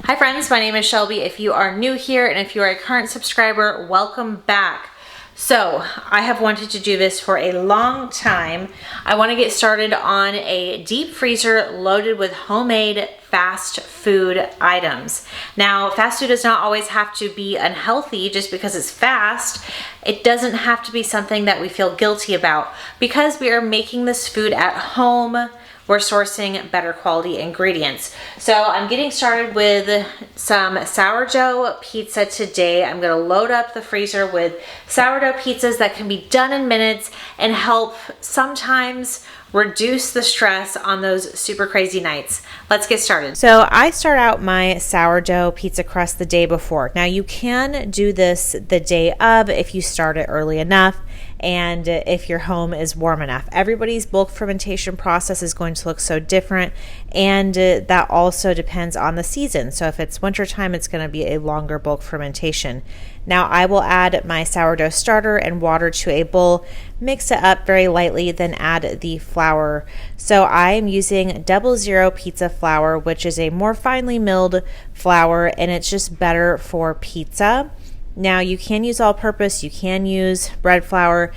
Hi friends, my name is Shelby. If you are new here and if you are a current subscriber, welcome back. So I have wanted to do this for a long time. I want to get started on a deep freezer loaded with homemade fast food items. Now, fast food does not always have to be unhealthy just because it's fast. It doesn't have to be something that we feel guilty about. Because we are making this food at home, we're sourcing better quality ingredients. So I'm getting started with some sourdough pizza today. I'm gonna load up the freezer with sourdough pizzas that can be done in minutes and help sometimes reduce the stress on those super crazy nights. Let's get started. So I start out my sourdough pizza crust the day before. Now you can do this the day of if you start it early enough and if your home is warm enough. Everybody's bulk fermentation process is going to look so different, and that also depends on the season. So if it's wintertime, it's going to be a longer bulk fermentation. Now I will add my sourdough starter and water to a bowl, mix it up very lightly, then add the flour. So I am using 00 pizza flour, which is a more finely milled flour, and it's just better for pizza. Now you can use all-purpose, you can use bread flour.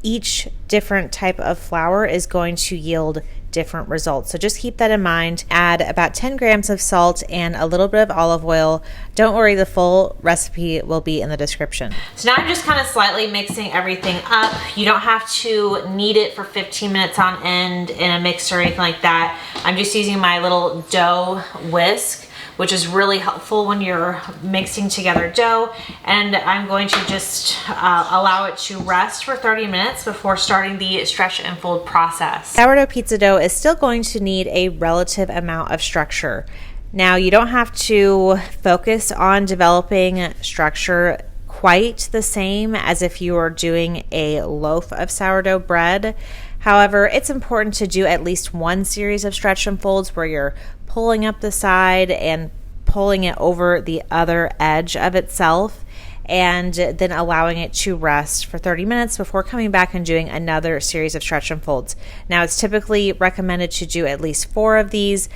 Each different type of flour is going to yield different results. So just keep that in mind. Add about 10 grams of salt and a little bit of olive oil. Don't worry, the full recipe will be in the description. So now I'm just kind of slightly mixing everything up. You don't have to knead it for 15 minutes on end in a mixer or anything like that. I'm just using my little dough whisk, which is really helpful when you're mixing together dough. And I'm going to just allow it to rest for 30 minutes before starting the stretch and fold process. Sourdough pizza dough is still going to need a relative amount of structure. Now, you don't have to focus on developing structure quite the same as if you were doing a loaf of sourdough bread. However, it's important to do at least one series of stretch and folds where you're pulling up the side and pulling it over the other edge of itself, and then allowing it to rest for 30 minutes before coming back and doing another series of stretch and folds. Now, it's typically recommended to do at least 4 of these.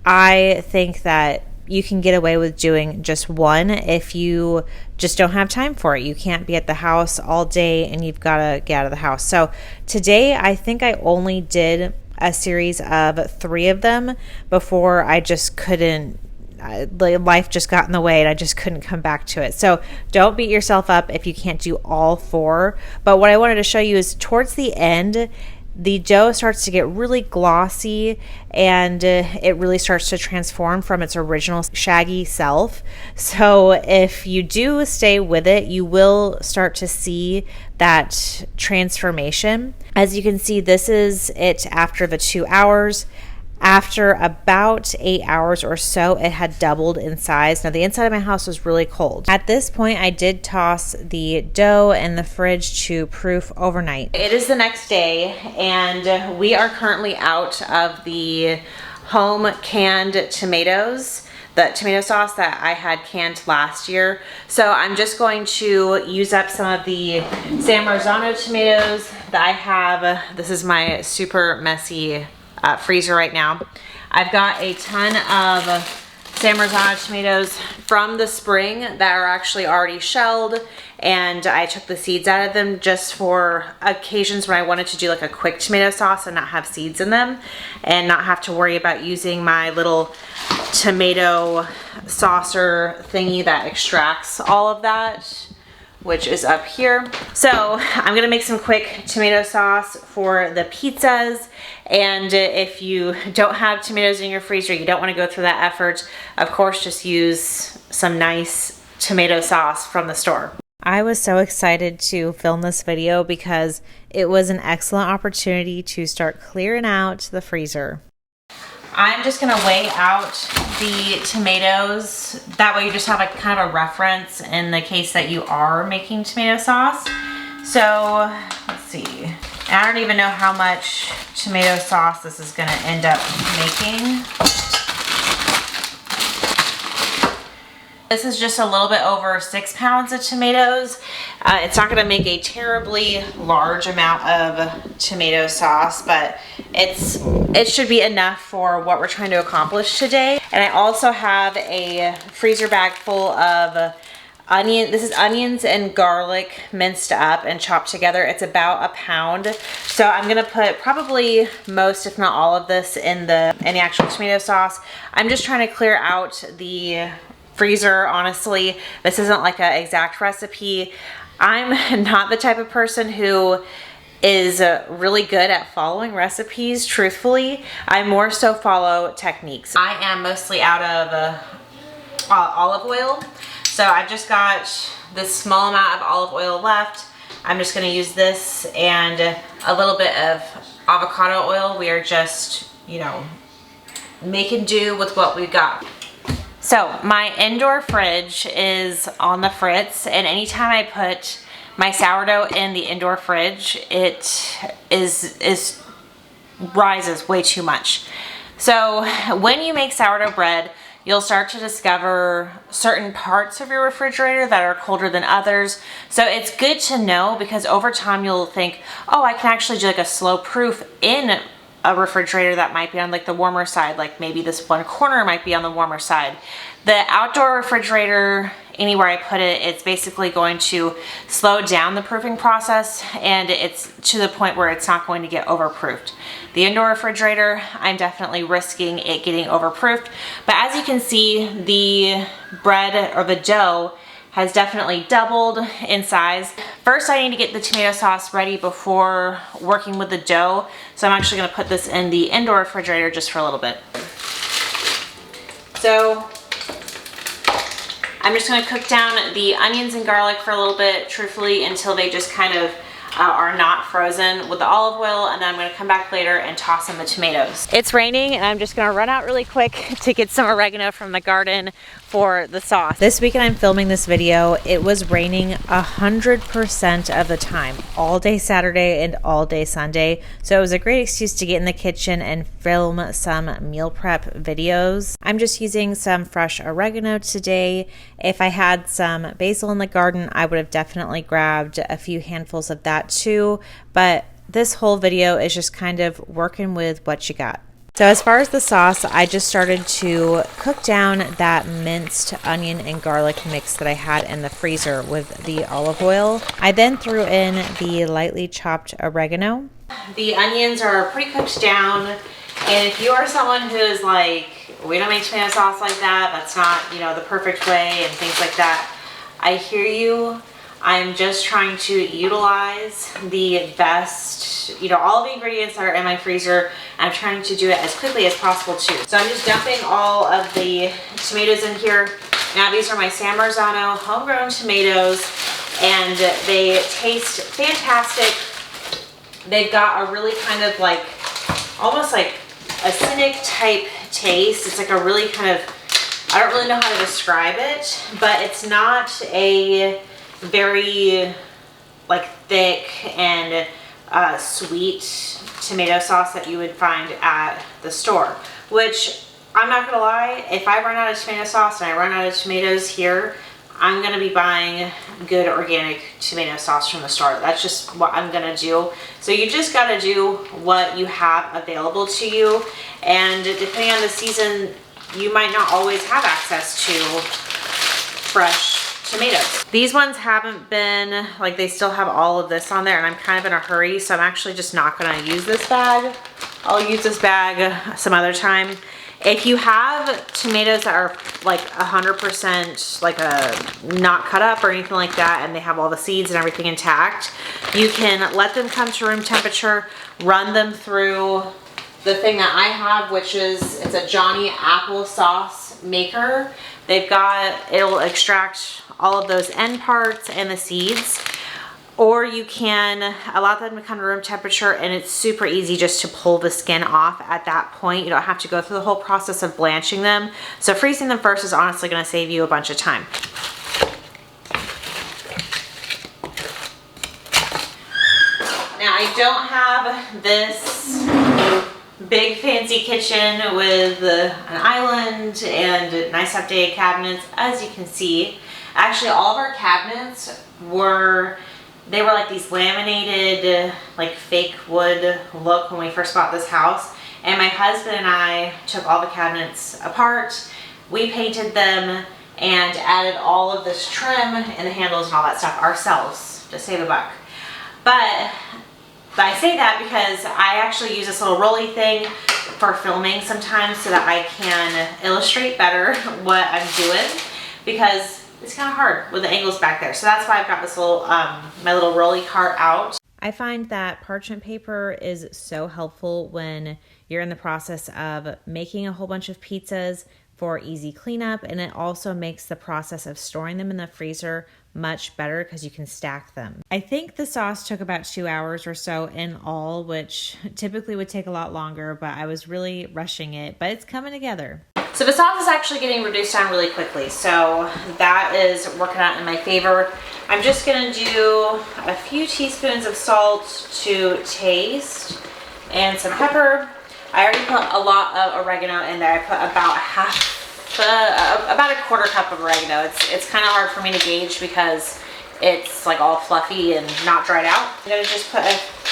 I think that you can get away with doing just one if you just don't have time for it. You can't be at the house all day and you've got to get out of the house. So today, I think I only did a series of 3 of them before I just couldn't, life just got in the way and I just couldn't come back to it. So don't beat yourself up if you can't do all 4. But what I wanted to show you is towards the end, the dough starts to get really glossy and it really starts to transform from its original shaggy self. So if you do stay with it, you will start to see that transformation. As you can see, this is it after the 2 hours. After about 8 hours or so, it had doubled in size. Now, the inside of my house was really cold. At this point, I did toss the dough in the fridge to proof overnight. It is the next day, and we are currently out of the home canned tomatoes, the tomato sauce that I had canned last year. So I'm just going to use up some of the San Marzano tomatoes that I have. This is my super messy freezer right now. I've got a ton of San Marzano tomatoes from the spring that are actually already shelled, and I took the seeds out of them just for occasions when I wanted to do like a quick tomato sauce and not have seeds in them and not have to worry about using my little tomato saucer thingy that extracts all of that, which is up here. So I'm gonna make some quick tomato sauce for the pizzas. And if you don't have tomatoes in your freezer, you don't wanna go through that effort, of course, just use some nice tomato sauce from the store. I was so excited to film this video because it was an excellent opportunity to start clearing out the freezer. I'm just gonna weigh out the tomatoes. That way you just have a kind of a reference in the case that you are making tomato sauce. So let's see. I don't even know how much tomato sauce this is gonna end up making. This is just a little bit over 6 pounds of tomatoes. It's not gonna make a terribly large amount of tomato sauce, but it should be enough for what we're trying to accomplish today. And I also have a freezer bag full of onion. This is onions and garlic minced up and chopped together. It's about a pound. So I'm gonna put probably most, if not all of this in the actual tomato sauce. I'm just trying to clear out the freezer, honestly. This isn't like an exact recipe. I'm not the type of person who is really good at following recipes, truthfully. I more so follow techniques. I am mostly out of olive oil. So I've just got this small amount of olive oil left. I'm just gonna use this and a little bit of avocado oil. We are just, you know, making do with what we've got. So my indoor fridge is on the fritz, and anytime I put my sourdough in the indoor fridge, it rises way too much. So when you make sourdough bread, you'll start to discover certain parts of your refrigerator that are colder than others. So it's good to know, because over time you'll think, oh, I can actually do like a slow proof in a refrigerator that might be on like the warmer side, like maybe this one corner might be on the warmer side. The outdoor refrigerator, anywhere I put it, it's basically going to slow down the proofing process, and it's to the point where it's not going to get overproofed. The indoor refrigerator, I'm definitely risking it getting overproofed, but as you can see, the bread or the dough has definitely doubled in size. First, I need to get the tomato sauce ready before working with the dough. So I'm actually gonna put this in the indoor refrigerator just for a little bit. So I'm just gonna cook down the onions and garlic for a little bit, truthfully, until they just kind of are not frozen with the olive oil, and then I'm gonna come back later and toss in the tomatoes. It's raining, and I'm just gonna run out really quick to get some oregano from the garden for the sauce. This weekend I'm filming this video, it was raining 100% of the time, all day Saturday and all day Sunday. So it was a great excuse to get in the kitchen and film some meal prep videos. I'm just using some fresh oregano today. If I had some basil in the garden, I would have definitely grabbed a few handfuls of that too, but this whole video is just kind of working with what you got. So as far as the sauce, I just started to cook down that minced onion and garlic mix that I had in the freezer with the olive oil. I then threw in the lightly chopped oregano. The onions are pretty cooked down, and if you are someone who is like, we don't make tomato sauce like that, that's not, you know, the perfect way and things like that, I hear you. I'm just trying to utilize the best, you know, all the ingredients that are in my freezer. I'm trying to do it as quickly as possible too. So I'm just dumping all of the tomatoes in here. Now these are my San Marzano homegrown tomatoes, and they taste fantastic. They've got a really kind of like, almost like acidic type taste. It's like a really kind of, I don't really know how to describe it, but it's not a very like thick and sweet tomato sauce that you would find at the store, which I'm not gonna lie, if I run out of tomato sauce and I run out of tomatoes here, I'm gonna be buying good organic tomato sauce from the store. That's just what I'm gonna do. So you just gotta do what you have available to you, and depending on the season, you might not always have access to fresh tomatoes. These ones haven't been, like, they still have all of this on there, and I'm kind of in a hurry, so I'm actually just not gonna use this bag. I'll use this bag some other time. If you have tomatoes that are like 100% like not cut up or anything like that, and they have all the seeds and everything intact, you can let them come to room temperature, run them through the thing that I have, which is, it's a Johnny applesauce maker. They've got, it'll extract all of those end parts and the seeds, or you can allow them to come to room temperature, and it's super easy just to pull the skin off at that point. You don't have to go through the whole process of blanching them. So freezing them first is honestly gonna save you a bunch of time. Now I don't have this big fancy kitchen with an island and nice updated cabinets, as you can see. Actually, all of our cabinets were like these laminated, like fake wood look when we first bought this house. And my husband and I took all the cabinets apart, we painted them, and added all of this trim and the handles and all that stuff ourselves to save a buck. But I say that because I actually use this little rolly thing for filming sometimes so that I can illustrate better what I'm doing, because it's kind of hard with the angles back there. So that's why I've got this little, my little rolly cart out. I find that parchment paper is so helpful when you're in the process of making a whole bunch of pizzas for easy cleanup, and it also makes the process of storing them in the freezer much better because you can stack them. I think the sauce took about 2 hours or so in all, which typically would take a lot longer, but I was really rushing it, but it's coming together. So the sauce is actually getting reduced down really quickly, so that is working out in my favor. I'm just gonna do a few teaspoons of salt to taste and some pepper. I already put a lot of oregano in there. I put about about a quarter cup of oregano. It's kind of hard for me to gauge because it's like all fluffy and not dried out. I'm gonna just put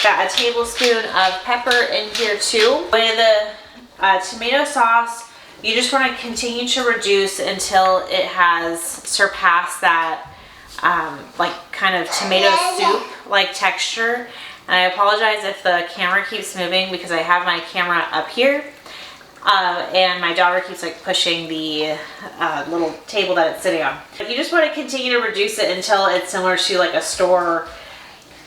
about a tablespoon of pepper in here too. With the tomato sauce, you just want to continue to reduce until it has surpassed that like kind of tomato soup like texture. And I apologize if the camera keeps moving because I have my camera up here and my daughter keeps like pushing the little table that it's sitting on. But you just want to continue to reduce it until it's similar to like a store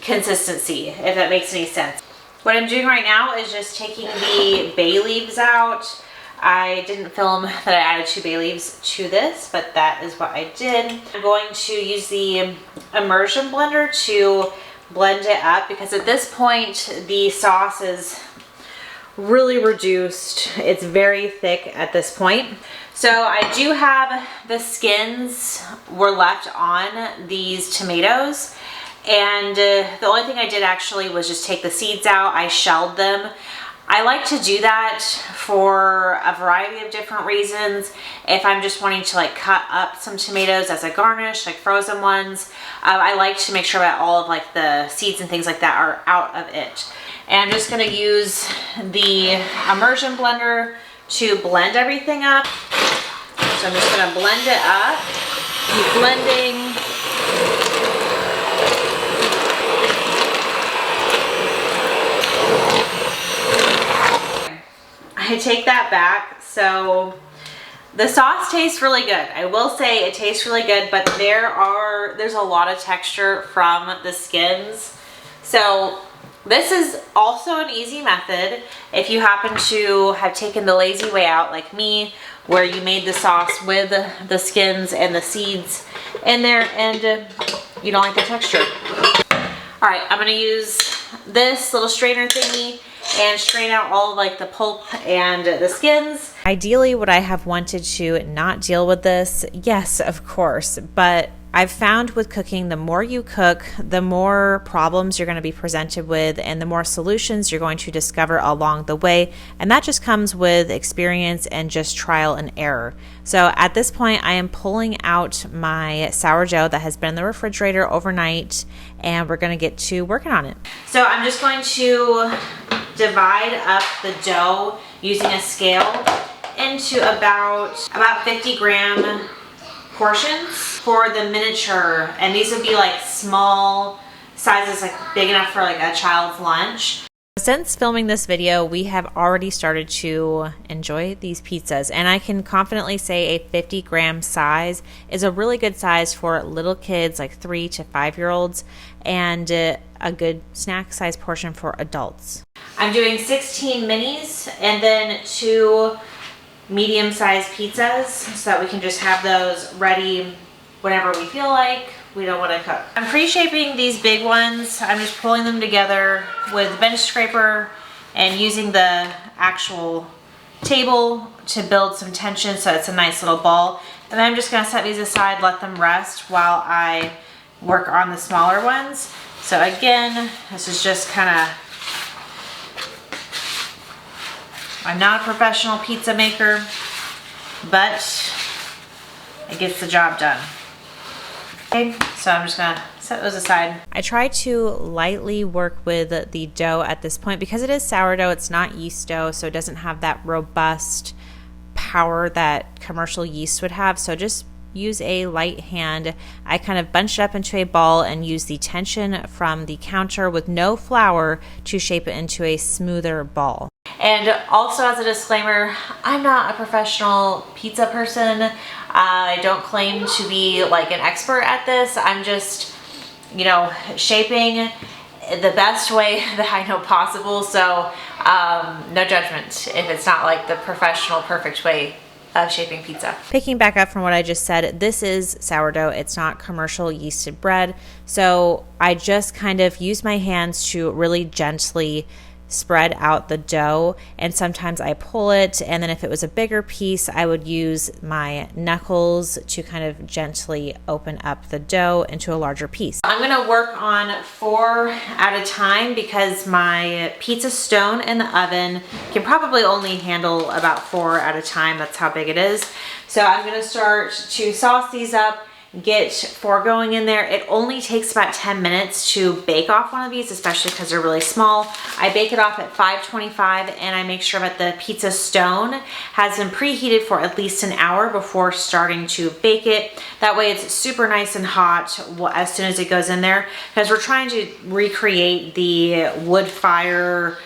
consistency, if that makes any sense. What I'm doing right now is just taking the bay leaves out. I didn't film that I added 2 bay leaves to this, but that is what I did. I'm going to use the immersion blender to blend it up because at this point the sauce is really reduced. It's very thick at this point. So I do have the skins were left on these tomatoes, and the only thing I did actually was just take the seeds out. I shelled them. I like to do that for a variety of different reasons. If I'm just wanting to like cut up some tomatoes as a garnish, like frozen ones, I like to make sure that all of like the seeds and things like that are out of it. And I'm just gonna use the immersion blender to blend everything up. So I'm just gonna blend it up, keep blending. I take that back. So the sauce tastes really good. I will say it tastes really good, but there's a lot of texture from the skins. So this is also an easy method if you happen to have taken the lazy way out like me, where you made the sauce with the skins and the seeds in there and you don't like the texture. All right, I'm gonna use this little strainer thingy and strain out all of like the pulp and the skins. Ideally, would I have wanted to not deal with this? Yes, of course, but I've found with cooking, the more you cook, the more problems you're going to be presented with and the more solutions you're going to discover along the way. And that just comes with experience and just trial and error. So at this point, I am pulling out my sourdough that has been in the refrigerator overnight, and we're going to get to working on it. So I'm just going to divide up the dough using a scale into about 50 gram portions for the miniature, and these would be like small sizes, like big enough for like a child's lunch. Since filming this video, we have already started to enjoy these pizzas, and I can confidently say a 50 gram size is a really good size for little kids, like 3 to 5 year olds, and a good snack size portion for adults. I'm doing 16 minis and then 2 medium-sized pizzas so that we can just have those ready whenever we feel like. We don't want to cook. I'm pre-shaping these big ones. I'm just pulling them together with the bench scraper and using the actual table to build some tension so it's a nice little ball. And then I'm just going to set these aside, let them rest while I work on the smaller ones. So again, this is just kind of I'm not a professional pizza maker, but it gets the job done. Okay, so I'm just gonna set those aside. I try to lightly work with the dough at this point because it is sourdough. It's not yeast dough, so it doesn't have that robust power that commercial yeast would have. So just use a light hand. I kind of bunch it up into a ball and use the tension from the counter with no flour to shape it into a smoother ball. And also, as a disclaimer, I'm not a professional pizza person. I don't claim to be like an expert at this. I'm just, you know, shaping the best way that I know possible. So no judgment if it's not like the professional perfect way of shaping pizza. Picking back up from what I just said, this is sourdough. It's not commercial yeasted bread. So I just kind of use my hands to really gently spread out the dough, and sometimes I pull it, and then if it was a bigger piece, I would use my knuckles to kind of gently open up the dough into a larger piece. I'm gonna work on 4 at a time because my pizza stone in the oven can probably only handle about 4 at a time. That's how big it is. So I'm gonna start to sauce these up, get 4 going in there. It only takes about 10 minutes to bake off one of these, especially because they're really small. I bake it off at 525, and I make sure that the pizza stone has been preheated for at least an hour before starting to bake it. That way it's super nice and hot as soon as it goes in there, because we're trying to recreate the wood fire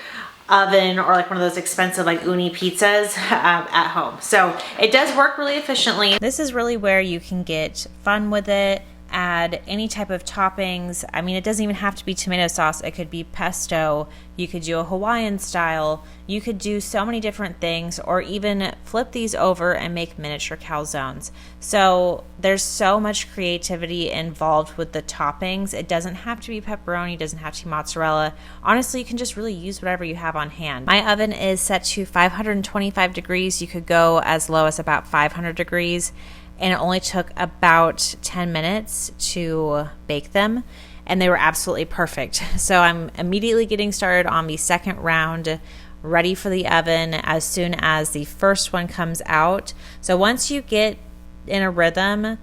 oven or like one of those expensive like uni pizzas at home. So it does work really efficiently. This is really where you can get fun with it, add any type of toppings. I mean, it doesn't even have to be tomato sauce. It could be pesto. You could do a Hawaiian style. You could do so many different things, or even flip these over and make miniature calzones. So there's so much creativity involved with the toppings. It doesn't have to be pepperoni, it doesn't have to be mozzarella. Honestly, you can just really use whatever you have on hand. My oven is set to 525 degrees. You could go as low as about 500 degrees. And it only took about 10 minutes to bake them, and they were absolutely perfect. So I'm immediately getting started on the second round, ready for the oven as soon as the first one comes out. So once you get in a rhythm,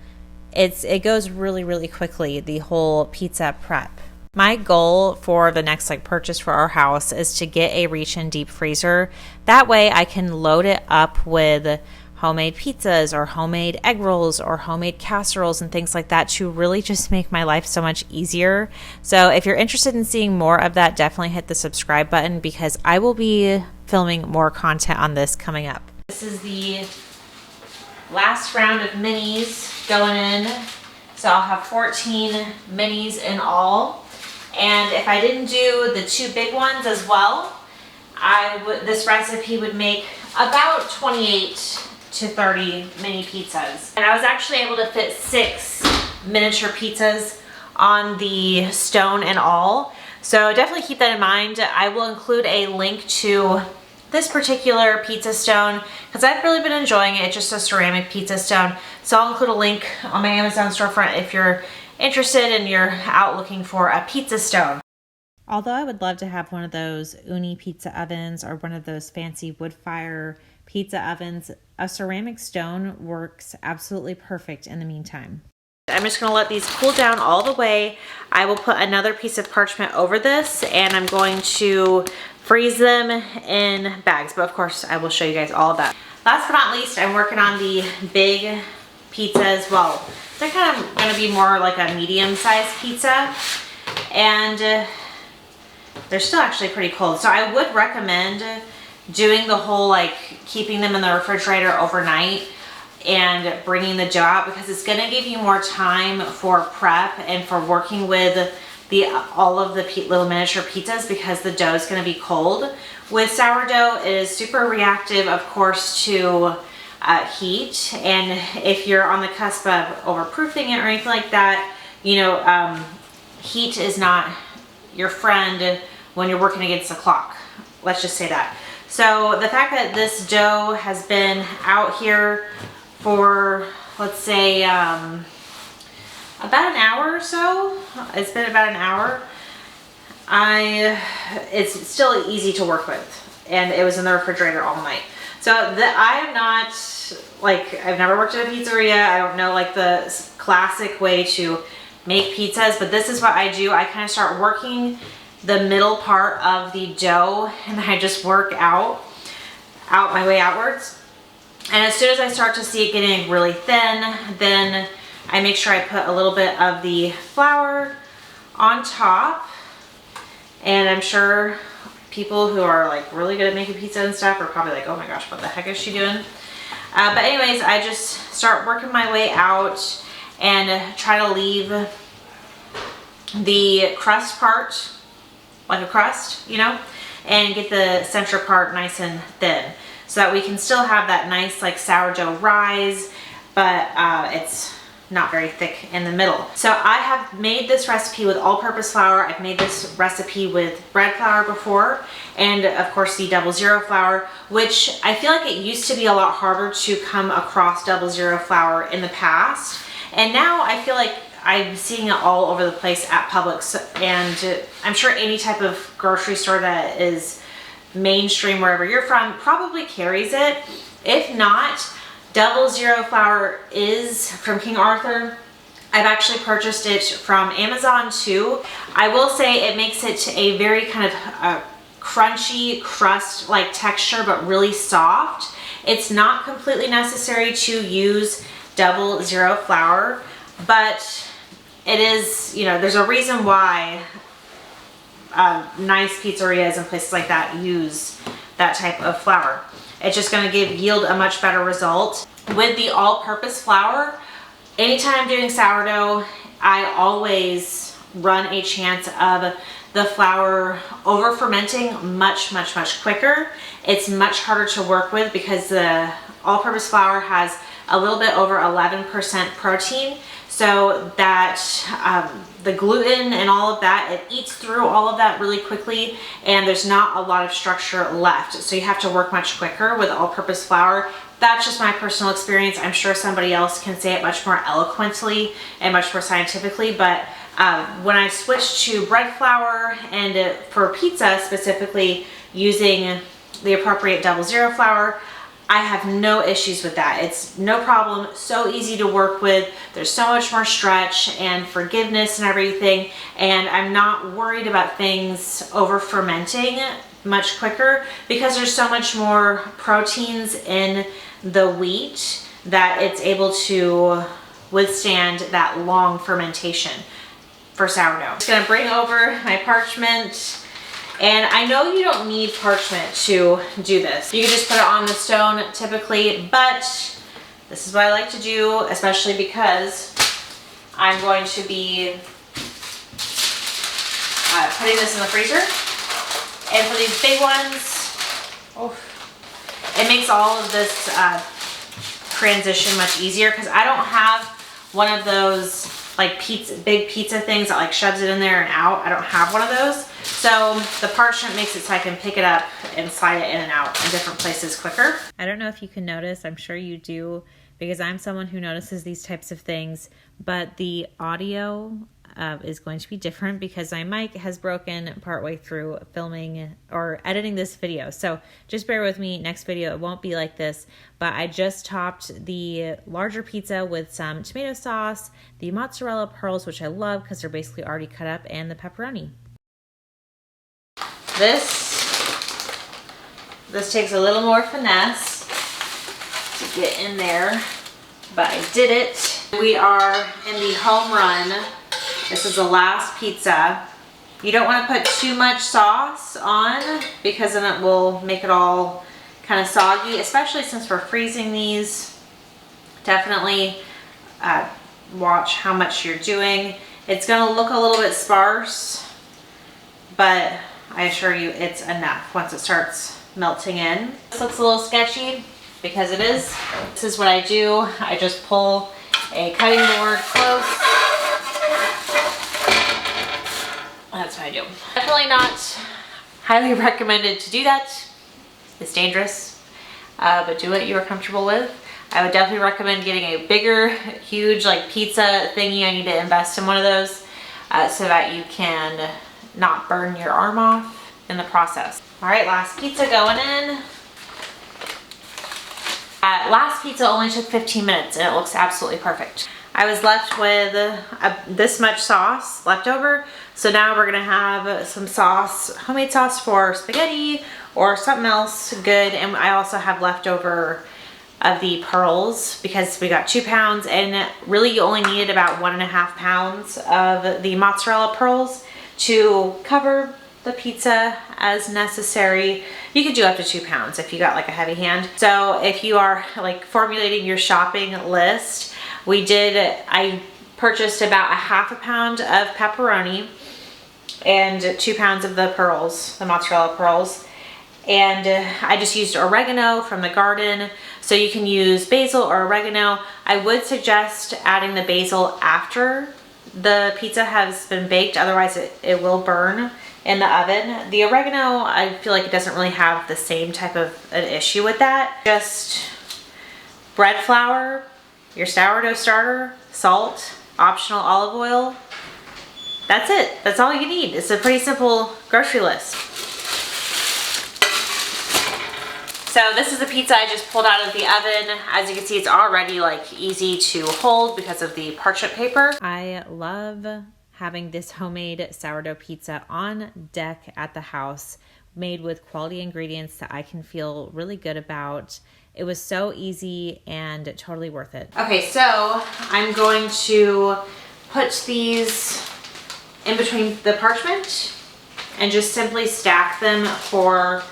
it goes really, really quickly, the whole pizza prep. My goal for the next purchase for our house is to get a reach-in deep freezer. That way I can load it up with homemade pizzas or homemade egg rolls or homemade casseroles and things like that to really just make my life so much easier. So if you're interested in seeing more of that, definitely hit the subscribe button because I will be filming more content on this coming up. This is the last round of minis going in. So I'll have 14 minis in all. And if I didn't do the 2 big ones as well, this recipe would make about 28 to 30 mini pizzas. And I was actually able to fit 6 miniature pizzas on the stone and all. So definitely keep that in mind. I will include a link to this particular pizza stone because I've really been enjoying it. It's just a ceramic pizza stone. So I'll include a link on my Amazon storefront if you're interested and you're out looking for a pizza stone. Although I would love to have one of those uni pizza ovens or one of those fancy wood fire pizza ovens, a ceramic stone works absolutely perfect in the meantime. I'm just going to let these cool down all the way. I will put another piece of parchment over this and I'm going to freeze them in bags, but of course I will show you guys all of that. Last but not least, I'm working on the big pizzas. Well, they're kind of going to be more like a medium-sized pizza, and they're still actually pretty cold. So I would recommend doing the whole keeping them in the refrigerator overnight and bringing the dough out because it's going to give you more time for prep and for working with all of the little miniature pizzas because the dough is going to be cold. With sourdough, it is super reactive, of course, to heat, and if you're on the cusp of overproofing it or anything like that, you know, heat is not your friend when you're working against the clock. Let's just say that. So the fact that this dough has been out here for, let's say, about an hour or so, it's been about an hour, it's still easy to work with. and it was in the refrigerator all night. So I am not, like, I've never worked at a pizzeria. I don't know like the classic way to make pizzas, but this is what I do. I kind of start working the middle part of the dough, and I just work out my way outwards. And as soon as I start to see it getting really thin, then I make sure I put a little bit of the flour on top. And I'm sure people who are like really good at making pizza and stuff are probably like, oh my gosh, what the heck is she doing? But anyways, I just start working my way out and try to leave the crust part like a crust, you know, and get the center part nice and thin so that we can still have that nice like sourdough rise, but it's not very thick in the middle. So I have made this recipe with all-purpose flour. I've made this recipe with bread flour before, and of course the 00 flour, which I feel like it used to be a lot harder to come across 00 flour in the past. And now I feel like I'm seeing it all over the place at Publix, and I'm sure any type of grocery store that is mainstream wherever you're from probably carries it. If not, 00 flour is from King Arthur. I've actually purchased it from Amazon too. I will say it makes it a very kind of crunchy crust like texture, but really soft. It's not completely necessary to use 00 flour, but it is, you know, there's a reason why nice pizzerias and places like that use that type of flour. It's just going to yield a much better result. With the all-purpose flour, anytime I'm doing sourdough, I always run a chance of the flour over fermenting much quicker. It's much harder to work with because the all-purpose flour has a little bit over 11% protein, so that the gluten and all of that, it eats through all of that really quickly, and there's not a lot of structure left. So you have to work much quicker with all-purpose flour. That's just my personal experience. I'm sure somebody else can say it much more eloquently and much more scientifically, but when I switched to bread flour and for pizza specifically using the appropriate 00 flour, I have no issues with that. It's no problem, so easy to work with. There's so much more stretch and forgiveness and everything, and I'm not worried about things over fermenting much quicker because there's so much more proteins in the wheat that it's able to withstand that long fermentation for sourdough. I'm just gonna bring over my parchment. And I know you don't need parchment to do this. You can just put it on the stone typically, but this is what I like to do, especially because I'm going to be putting this in the freezer. And for these big ones, it makes all of this transition much easier because I don't have one of those like big pizza things that like shoves it in there and out. I don't have one of those. So the parchment makes it so I can pick it up and slide it in and out in different places quicker. I don't know if you can notice, I'm sure you do, because I'm someone who notices these types of things, but the audio is going to be different because my mic has broken partway through filming or editing this video. So just bear with me. Next video, it won't be like this, but I just topped the larger pizza with some tomato sauce, the mozzarella pearls, which I love because they're basically already cut up, and the pepperoni. This takes a little more finesse to get in there, but I did it. We are in the home run. This is the last pizza. You don't want to put too much sauce on because then it will make it all kind of soggy, especially since we're freezing these. Definitely watch how much you're doing. It's going to look a little bit sparse, but I assure you it's enough once it starts melting in. This looks a little sketchy because it is. This is what I do. I just pull a cutting board close. That's what I do. Definitely not highly recommended to do that. It's dangerous, but do what you are comfortable with. I would definitely recommend getting a bigger, huge like pizza thingy. I need to invest in one of those so that you can not burn your arm off in the process. All right, last pizza going in. Last pizza only took 15 minutes and it looks absolutely perfect. I was left with this much sauce left over. So now we're gonna have some sauce, homemade sauce for spaghetti or something else good. And I also have leftover of the pearls because we got 2 pounds, and really you only needed about 1.5 pounds of the mozzarella pearls to cover the pizza as necessary. You could do up to 2 pounds if you got like a heavy hand. So if you are like formulating your shopping list, I purchased about 1/2 pound of pepperoni and 2 pounds of the pearls, the mozzarella pearls. And I just used oregano from the garden. So you can use basil or oregano. I would suggest adding the basil after the pizza has been baked, otherwise it will burn in the oven. The oregano, I feel like it doesn't really have the same type of an issue with that. Just bread flour, your sourdough starter, salt, optional olive oil. That's it. That's all you need. It's a pretty simple grocery list. So this is the pizza I just pulled out of the oven. As you can see, it's already like easy to hold because of the parchment paper. I love having this homemade sourdough pizza on deck at the house, made with quality ingredients that I can feel really good about. It was so easy and totally worth it. Okay, so I'm going to put these in between the parchment and just simply stack them for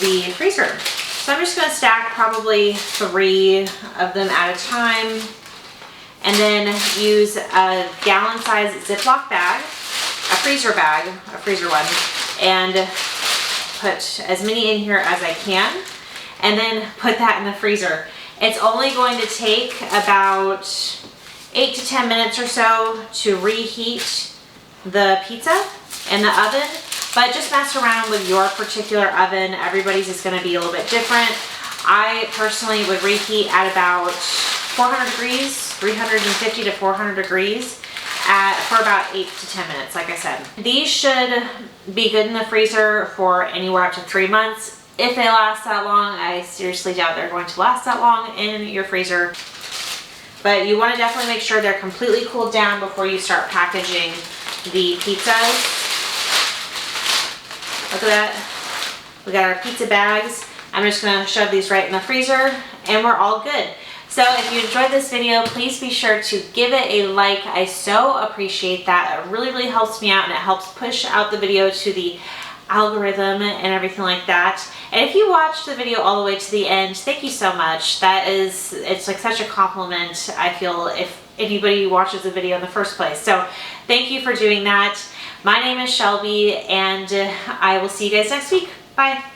the freezer. So I'm just gonna stack probably 3 of them at a time, and then use a gallon-sized Ziploc bag, a freezer one, and put as many in here as I can, and then put that in the freezer. It's only going to take about 8 to 10 minutes or so to reheat the pizza in the oven. But just mess around with your particular oven. Everybody's is gonna be a little bit different. I personally would reheat at about 400 degrees, 350 to 400 degrees for about 8 to 10 minutes, like I said. These should be good in the freezer for anywhere up to 3 months. If they last that long, I seriously doubt they're going to last that long in your freezer. But you wanna definitely make sure they're completely cooled down before you start packaging the pizzas. Look at that. We got our pizza bags. I'm just gonna shove these right in the freezer and we're all good. So if you enjoyed this video, please be sure to give it a like. I so appreciate that. It really, really helps me out, and it helps push out the video to the algorithm and everything like that. And if you watched the video all the way to the end, thank you so much. It's like such a compliment, I feel, if anybody watches the video in the first place. So thank you for doing that. My name is Shelby, and I will see you guys next week. Bye.